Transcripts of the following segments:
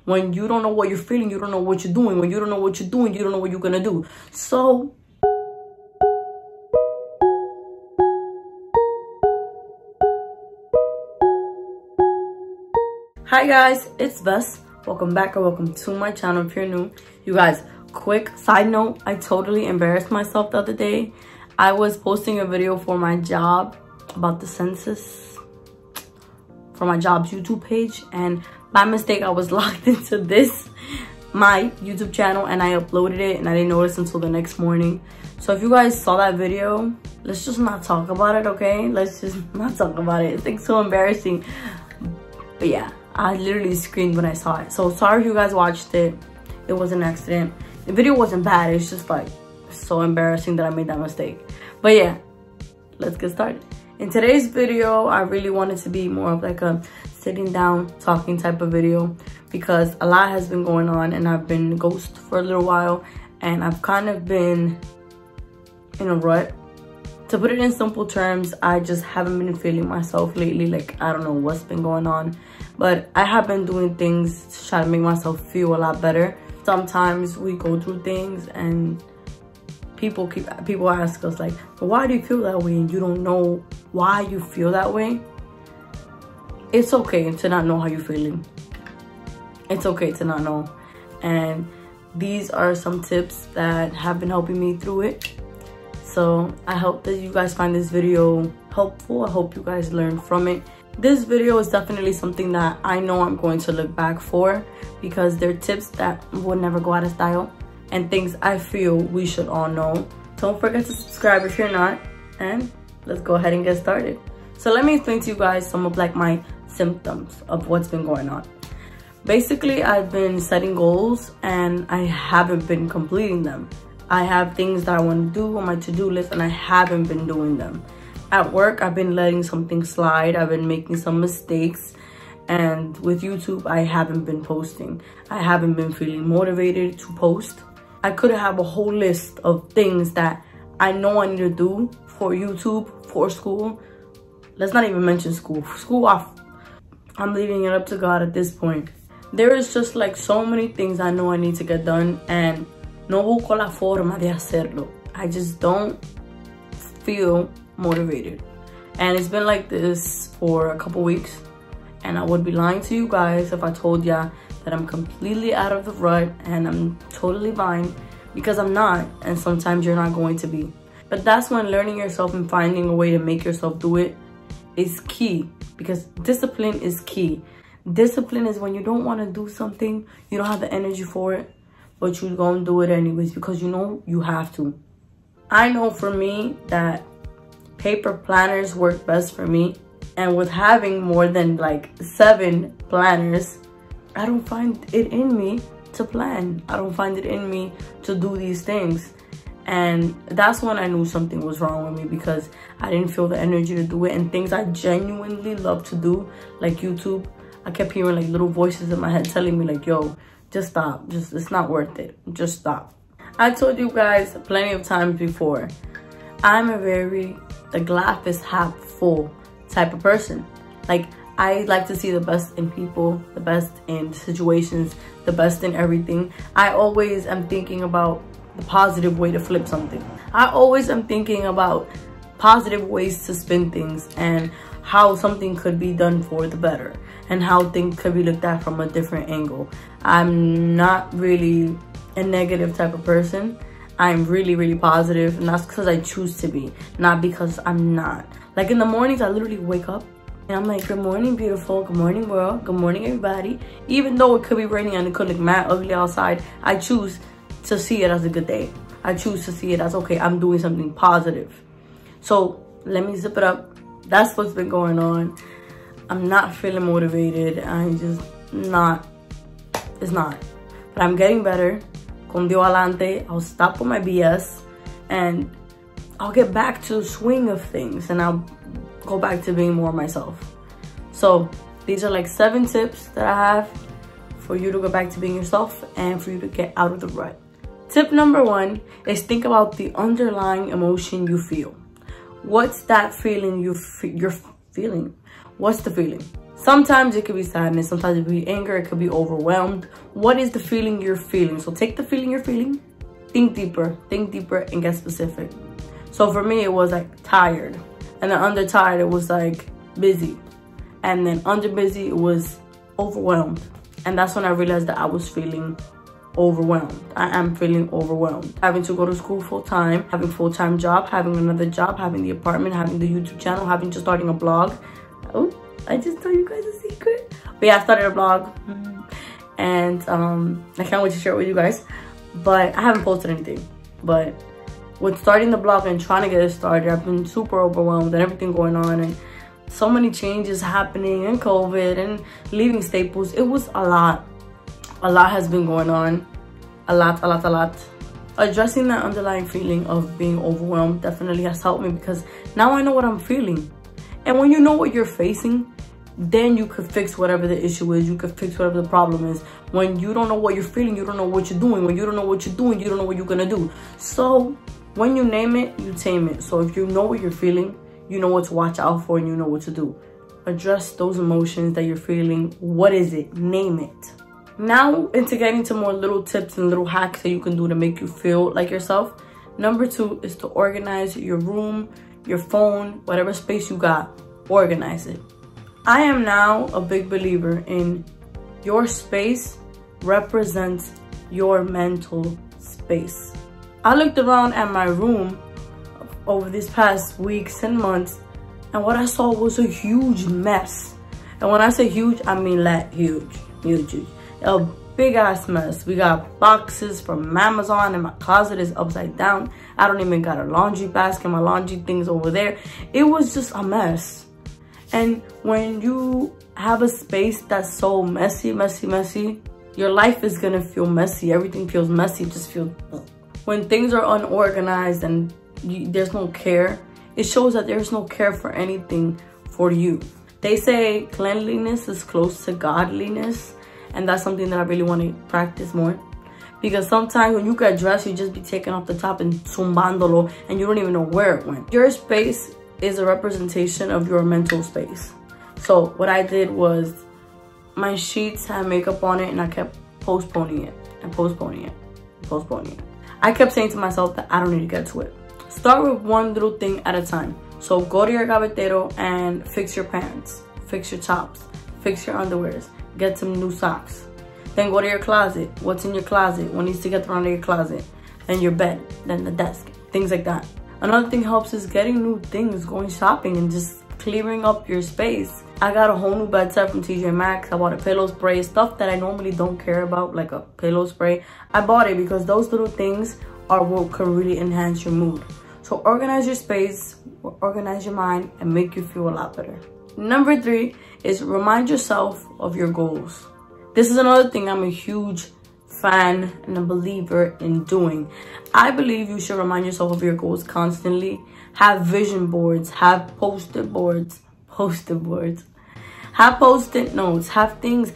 When you don't know what you're feeling, you don't know what you're doing. When you don't know what you're doing, you don't know what you're gonna do. So hi guys, it's Ves. Welcome back or welcome to my channel if you're new. You guys, quick side note, I totally embarrassed myself the other day. I was posting a video for my job about the census for my job's YouTube page, and by mistake I was logged into my YouTube channel and I uploaded it and I didn't notice until the next morning. So if you guys saw that video, let's just not talk about it, okay? Let's just not talk about it. It's like so embarrassing. But yeah, I literally screamed when I saw it. So sorry if you guys watched it. It was an accident. The video wasn't bad. It's just like so embarrassing that I made that mistake. But yeah, let's get started. In today's video, I really wanted to be more of like a sitting down talking type of video because a lot has been going on and I've been ghost for a little while and I've kind of been in a rut. To put it in simple terms, I just haven't been feeling myself lately. Like, I don't know what's been going on, but I have been doing things to try to make myself feel a lot better. Sometimes we go through things and people ask us like, why do you feel that way? And you don't know why you feel that way. It's okay to not know how you're feeling. It's okay to not know. And these are some tips that have been helping me through it. So I hope that you guys find this video helpful. I hope you guys learn from it. This video is definitely something that I know I'm going to look back for because they're tips that will never go out of style and things I feel we should all know. Don't forget to subscribe if you're not, and let's go ahead and get started. So let me explain to you guys some of like my symptoms of what's been going on. Basically, I've been setting goals and I haven't been completing them. I have things that I want to do on my to-do list and I haven't been doing them. At work, I've been letting something slide. I've been making some mistakes. And with YouTube, I haven't been posting. I haven't been feeling motivated to post. I could have a whole list of things that I know I need to do for YouTube, for school. Let's not even mention school. School off. I'm leaving it up to God at this point. There is just like so many things I know I need to get done and no busco la forma de hacerlo. I just don't feel motivated. And it's been like this for a couple weeks. And I would be lying to you guys if I told ya that I'm completely out of the rut and I'm totally fine, because I'm not, and sometimes you're not going to be. But that's when learning yourself and finding a way to make yourself do it is key, because discipline is key. Discipline is when you don't want to do something, you don't have the energy for it, but you're going to do it anyways because you know you have to. I know for me that paper planners work best for me. And with having more than like 7 planners, I don't find it in me to plan. I don't find it in me to do these things. And that's when I knew something was wrong with me, because I didn't feel the energy to do it. And things I genuinely love to do, like YouTube, I kept hearing like little voices in my head telling me like, yo, just stop. It's not worth it. Just stop. I told you guys plenty of times before, I'm a very, the glass is half full type of person. Like, I like to see the best in people, the best in situations, the best in everything. I always am thinking about the positive way to flip something. I always am thinking about positive ways to spin things and how something could be done for the better and how things could be looked at from a different angle. I'm not really a negative type of person. I'm really, really positive, and that's because I choose to be, not because I'm not. Like in the mornings, I literally wake up and I'm like, good morning, beautiful. Good morning, world. Good morning, everybody. Even though it could be raining and it could look mad ugly outside, I choose to see it as a good day. I choose to see it as, okay, I'm doing something positive. So let me zip it up. That's what's been going on. I'm not feeling motivated. I'm just not. It's not. But I'm getting better. Con Dios adelante. I'll stop with my BS and I'll get back to the swing of things and I'll go back to being more myself. So these are like 7 tips that I have for you to go back to being yourself and for you to get out of the rut. Tip number 1 is think about the underlying emotion you feel. What's that feeling you're feeling? What's the feeling? Sometimes it could be sadness, sometimes it could be anger, it could be overwhelmed. What is the feeling you're feeling? So take the feeling you're feeling, think deeper, and get specific. So for me, it was like tired. And then under tired, it was like busy. And then under busy, it was overwhelmed. And that's when I realized that I was feeling overwhelmed. I am feeling overwhelmed. Having to go to school full-time, having a full-time job, having another job, having the apartment, having the YouTube channel, having just starting a blog. Oh, I just told you guys a secret. But yeah, I started a blog. And I can't wait to share it with you guys. But I haven't posted anything. But with starting the blog and trying to get it started, I've been super overwhelmed and everything going on. And so many changes happening and COVID and leaving Staples. It was a lot. A lot has been going on. A lot. Addressing that underlying feeling of being overwhelmed definitely has helped me, because now I know what I'm feeling. And when you know what you're facing, then you could fix whatever the issue is. You could fix whatever the problem is. When you don't know what you're feeling, you don't know what you're doing. When you don't know what you're doing, you don't know what you're gonna do. So when you name it, you tame it. So if you know what you're feeling, you know what to watch out for and you know what to do. Address those emotions that you're feeling. What is it? Name it. Now into getting to more little tips and little hacks that you can do to make you feel like yourself. Number 2 is to organize your room, your phone, whatever space you got. Organize it. I am now a big believer in your space represents your mental space. I looked around at my room over these past weeks and months, and what I saw was a huge mess. And when I say huge, I mean like huge. A big ass mess. We got boxes from Amazon and my closet is upside down. I don't even got a laundry basket. My laundry things over there. It was just a mess. And when you have a space that's so messy, your life is gonna feel messy. Everything feels messy. It just feels... When things are unorganized and there's no care, it shows that there's no care for anything for you. They say cleanliness is close to godliness, and that's something that I really want to practice more. Because sometimes when you get dressed, you just be taking off the top and zumbándolo, and you don't even know where it went. Your space is a representation of your mental space. So what I did was, my sheets had makeup on it, and I kept postponing it. I kept saying to myself that I don't need to get to it. Start with one little thing at a time. So go to your gavetero and fix your pants, fix your tops, fix your underwears, get some new socks. Then go to your closet. What's in your closet? What needs to get thrown in your closet? Then your bed, then the desk, things like that. Another thing helps is getting new things, going shopping and just clearing up your space. I got a whole new bed set from TJ Maxx. I bought a pillow spray, stuff that I normally don't care about, like a pillow spray. I bought it because those little things are what can really enhance your mood. So organize your space, organize your mind, and make you feel a lot better. Number 3 is remind yourself of your goals. This is another thing I'm a huge fan and a believer in doing. I believe you should remind yourself of your goals constantly. Have vision boards, have post-it boards, have post-it notes, have things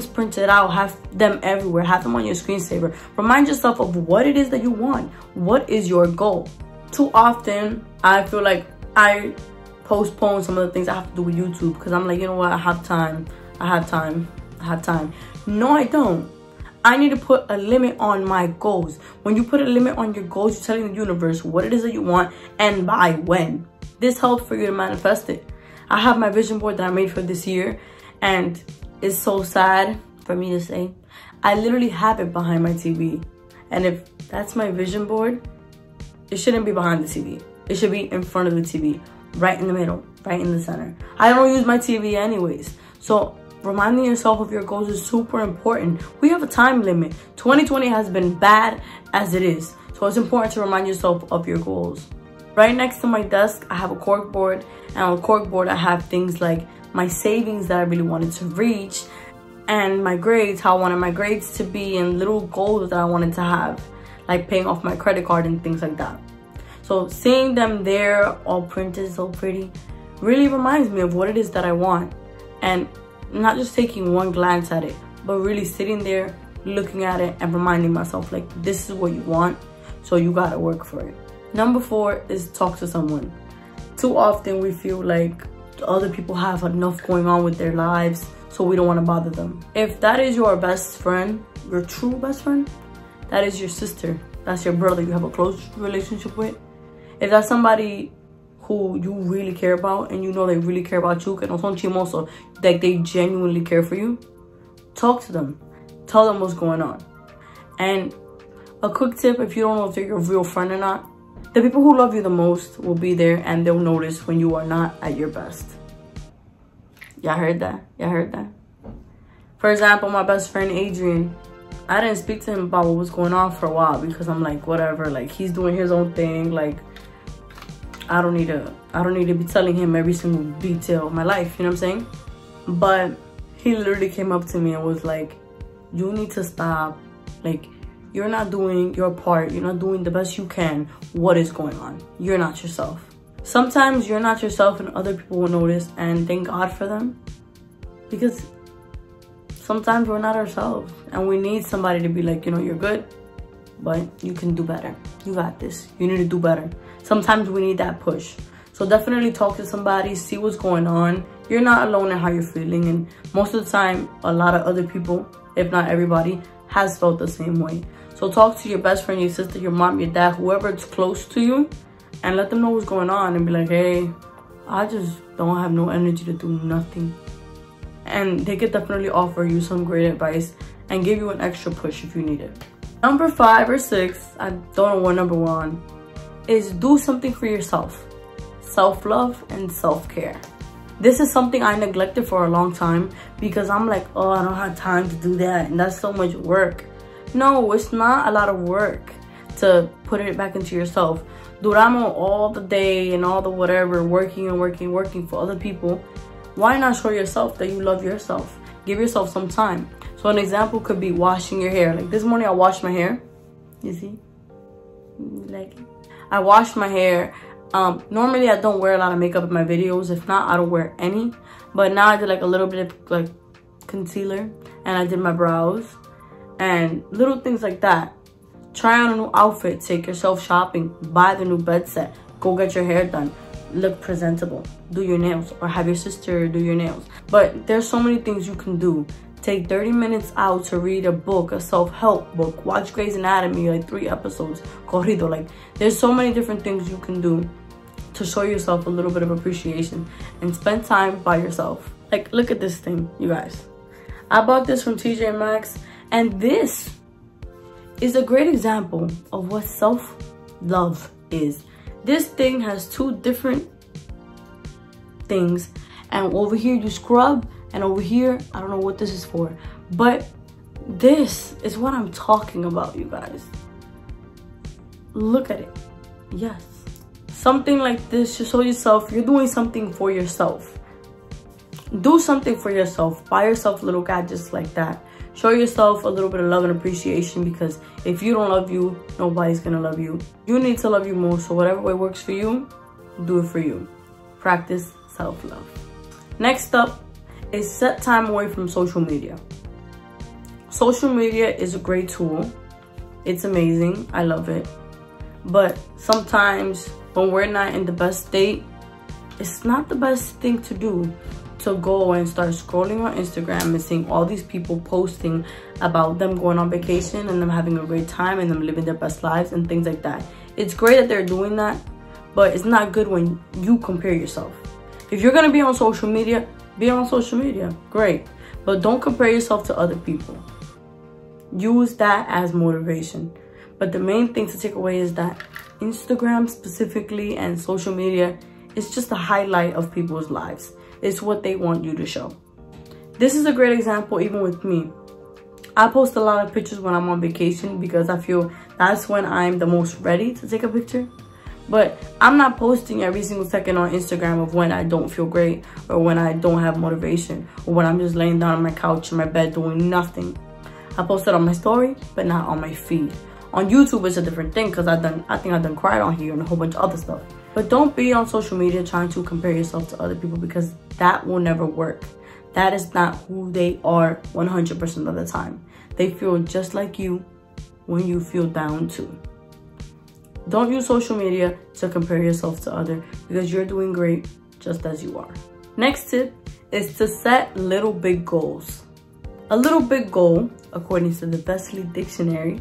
printed out, have them everywhere, have them on your screensaver. Remind yourself of what it is that you want. What is your goal? Too often, I feel like I postpone some of the things I have to do with YouTube because I'm like, you know what, I have time. No, I don't. I need to put a limit on my goals. When you put a limit on your goals, you're telling the universe what it is that you want and by when. This helps for you to manifest it. I have my vision board that I made for this year, and it's so sad for me to say. I literally have it behind my TV. And if that's my vision board, it shouldn't be behind the TV. It should be in front of the TV, right in the middle, right in the center. I don't use my TV anyways. So reminding yourself of your goals is super important. We have a time limit. 2020 has been bad as it is. So it's important to remind yourself of your goals. Right next to my desk, I have a cork board. And on the cork board, I have things like my savings that I really wanted to reach, and my grades, how I wanted my grades to be, and little goals that I wanted to have, like paying off my credit card and things like that. So seeing them there, all printed so pretty, really reminds me of what it is that I want. And not just taking one glance at it, but really sitting there, looking at it, and reminding myself, like, this is what you want, so you gotta work for it. Number 4 is talk to someone. Too often we feel like other people have enough going on with their lives, so we don't want to bother them. If that is your best friend, your true best friend, that is your sister, that's your brother you have a close relationship with. If that's somebody who you really care about and you know they really care about you, que no son chimosos, like they genuinely care for you, talk to them. Tell them what's going on. And a quick tip, if you don't know if they're your real friend or not, the people who love you the most will be there and they'll notice when you are not at your best. Y'all heard that? Y'all heard that? For example, my best friend Adrian, I didn't speak to him about what was going on for a while because I'm like, whatever, like he's doing his own thing. Like I don't need to be telling him every single detail of my life, you know what I'm saying? But he literally came up to me and was like, you need to stop. Like, you're not doing your part. You're not doing the best you can. What is going on? You're not yourself. Sometimes you're not yourself and other people will notice, and thank God for them. Because sometimes we're not ourselves and we need somebody to be like, you know, you're good, but you can do better. You got this. You need to do better. Sometimes we need that push. So definitely talk to somebody, see what's going on. You're not alone in how you're feeling. And most of the time, a lot of other people, if not everybody, has felt the same way. So talk to your best friend, your sister, your mom, your dad, whoever is close to you, and let them know what's going on and be like, hey, I just don't have no energy to do nothing. And they could definitely offer you some great advice and give you an extra push if you need it. Number 5 or 6, I don't know what number we're on, is do something for yourself. Self-love and self-care. This is something I neglected for a long time because I'm like, oh, I don't have time to do that and that's so much work. No, it's not a lot of work to put it back into yourself. Duramos all the day and all the whatever, working and working for other people. Why not show yourself that you love yourself? Give yourself some time. So an example could be washing your hair. Like this morning I washed my hair. You see? Like I washed my hair. Normally I don't wear a lot of makeup in my videos. If not, I don't wear any. But now I did like a little bit of like concealer and I did my brows and little things like that. Try on a new outfit, take yourself shopping, buy the new bed set, go get your hair done, look presentable, do your nails, or have your sister do your nails. But there's so many things you can do. Take 30 minutes out to read a book, a self-help book, watch Grey's Anatomy, like 3 episodes, corrido. Like there's so many different things you can do to show yourself a little bit of appreciation and spend time by yourself. Like look at this thing, you guys. I bought this from TJ Maxx, and this is a great example of what self-love is. This thing has 2 different things, and over here you scrub, and over here I don't know what this is for, but this is what I'm talking about, you guys. Look at it. Yes, something like this to show yourself you're doing something for yourself. Do something for yourself. Buy yourself little gadgets like that. Show yourself a little bit of love and appreciation, because if you don't love you, nobody's gonna love you. You need to love you more, so whatever way works for you, do it for you. Practice self-love. Next up is set time away from social media. Social media is a great tool. It's amazing. I love it. But sometimes when we're not in the best state, it's not the best thing to do to go and start scrolling on Instagram and seeing all these people posting about them going on vacation and them having a great time and them living their best lives and things like that. It's great that they're doing that, but it's not good when you compare yourself. If you're gonna be on social media, be on social media, great. But don't compare yourself to other people. Use that as motivation. But the main thing to take away is that Instagram specifically and social media is just a highlight of people's lives. It's what they want you to show. This is a great example even with me. I post a lot of pictures when I'm on vacation because I feel that's when I'm the most ready to take a picture. But I'm not posting every single second on Instagram of when I don't feel great or when I don't have motivation or when I'm just laying down on my couch in my bed doing nothing. I post it on my story, but not on my feed. On YouTube, it's a different thing because I think I've done cried on here and a whole bunch of other stuff. But don't be on social media trying to compare yourself to other people, because that will never work. That is not who they are 100% of the time. They feel just like you when you feel down too. Don't use social media to compare yourself to others, because you're doing great just as you are. Next tip is to set little big goals. A little big goal, according to the Vesly dictionary,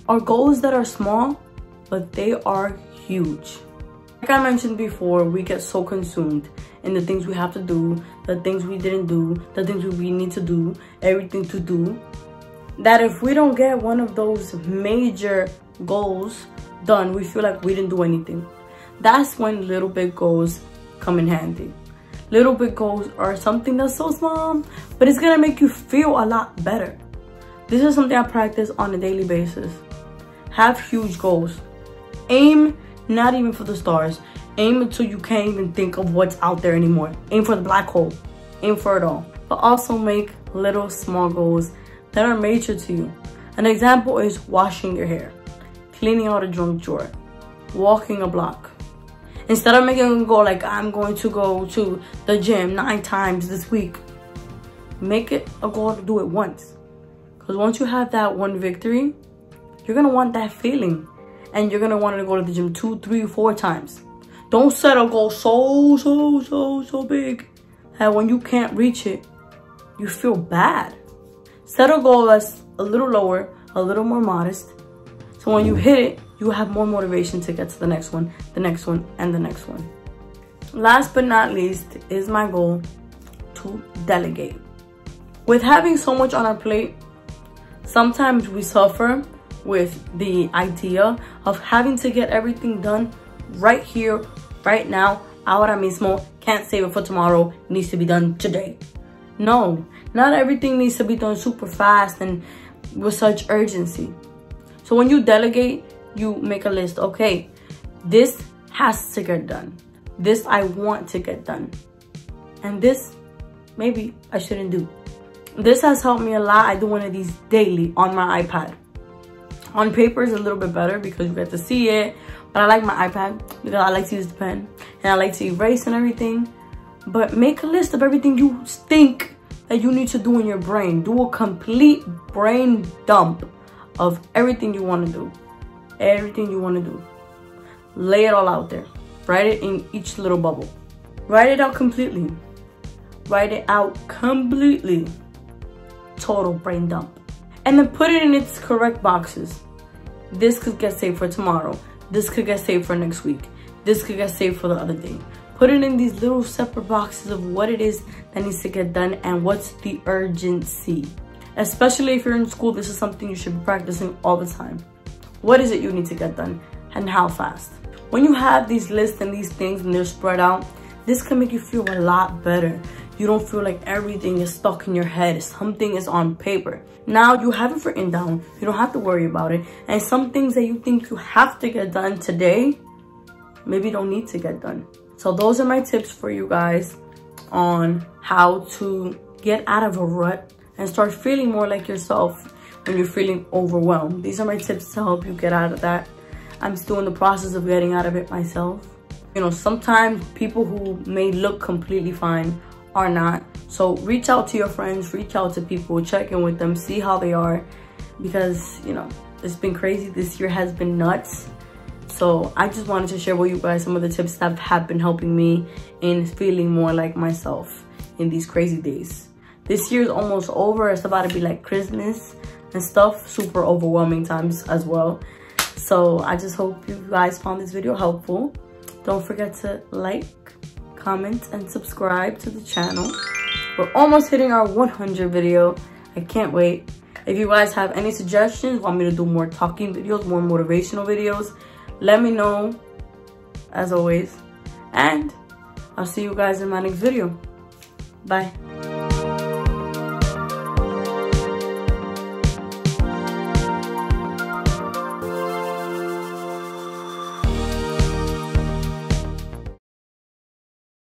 are goals that are small, but they are huge. Like I mentioned before, we get so consumed in the things we have to do, the things we didn't do, the things we need to do, everything to do, that if we don't get one of those major goals done, we feel like we didn't do anything. That's when little big goals come in handy. Little big goals are something that's so small, but it's gonna make you feel a lot better. This is something I practice on a daily basis. Have huge goals. Aim not even for the stars. Aim until you can't even think of what's out there anymore. Aim for the black hole. Aim for it all. But also make little small goals that are major to you. An example is washing your hair, cleaning out a junk drawer, walking a block. Instead of making a goal like I'm going to go to the gym 9 times this week, make it a goal to do it once. Because once you have that one victory, you're going to want that feeling. And you're going to want to go to the gym 2, 3, 4 times. Don't set a goal so big that when you can't reach it, you feel bad. Set a goal that's a little lower, a little more modest. So when you hit it, you have more motivation to get to the next one, the next one, and the next one. Last but not least is my goal to delegate. With having so much on our plate, sometimes we suffer with the idea of having to get everything done right here, right now, ahora mismo, can't save it for tomorrow, needs to be done today. No, not everything needs to be done super fast and with such urgency. So when you delegate, you make a list. Okay, this has to get done. This I want to get done. And this, maybe I shouldn't do. This has helped me a lot. I do one of these daily on my iPad. On paper is a little bit better because you get to see it. But I like my iPad because I like to use the pen. And I like to erase and everything. But make a list of everything you think that you need to do in your brain. Do a complete brain dump of everything you want to do. Everything you want to do. Lay it all out there. Write it in each little bubble. Write it out completely. Write it out completely. Total brain dump. And then put it in its correct boxes. This could get saved for tomorrow. This could get saved for next week. This could get saved for the other day. Put it in these little separate boxes of what it is that needs to get done and what's the urgency. Especially if you're in school, this is something you should be practicing all the time. What is it you need to get done and how fast? When you have these lists and these things and they're spread out, this can make you feel a lot better. You don't feel like everything is stuck in your head. Something is on paper. Now you have it written down. You don't have to worry about it. And some things that you think you have to get done today, maybe don't need to get done. So those are my tips for you guys on how to get out of a rut and start feeling more like yourself when you're feeling overwhelmed. These are my tips to help you get out of that. I'm still in the process of getting out of it myself. You know, sometimes people who may look completely fine are not. So reach out to your friends, reach out to people, check in with them, see how they are. Because, you know, it's been crazy. This year has been nuts. So I just wanted to share with you guys some of the tips that have been helping me in feeling more like myself in these crazy days. This year is almost over. It's about to be like Christmas and stuff. Super overwhelming times as well. So I just hope you guys found this video helpful. Don't forget to like, comment, and subscribe to the channel. We're almost hitting our 100 video. I can't wait. If you guys have any suggestions, want me to do more talking videos, more motivational videos, let me know, as always. And I'll see you guys in my next video. Bye.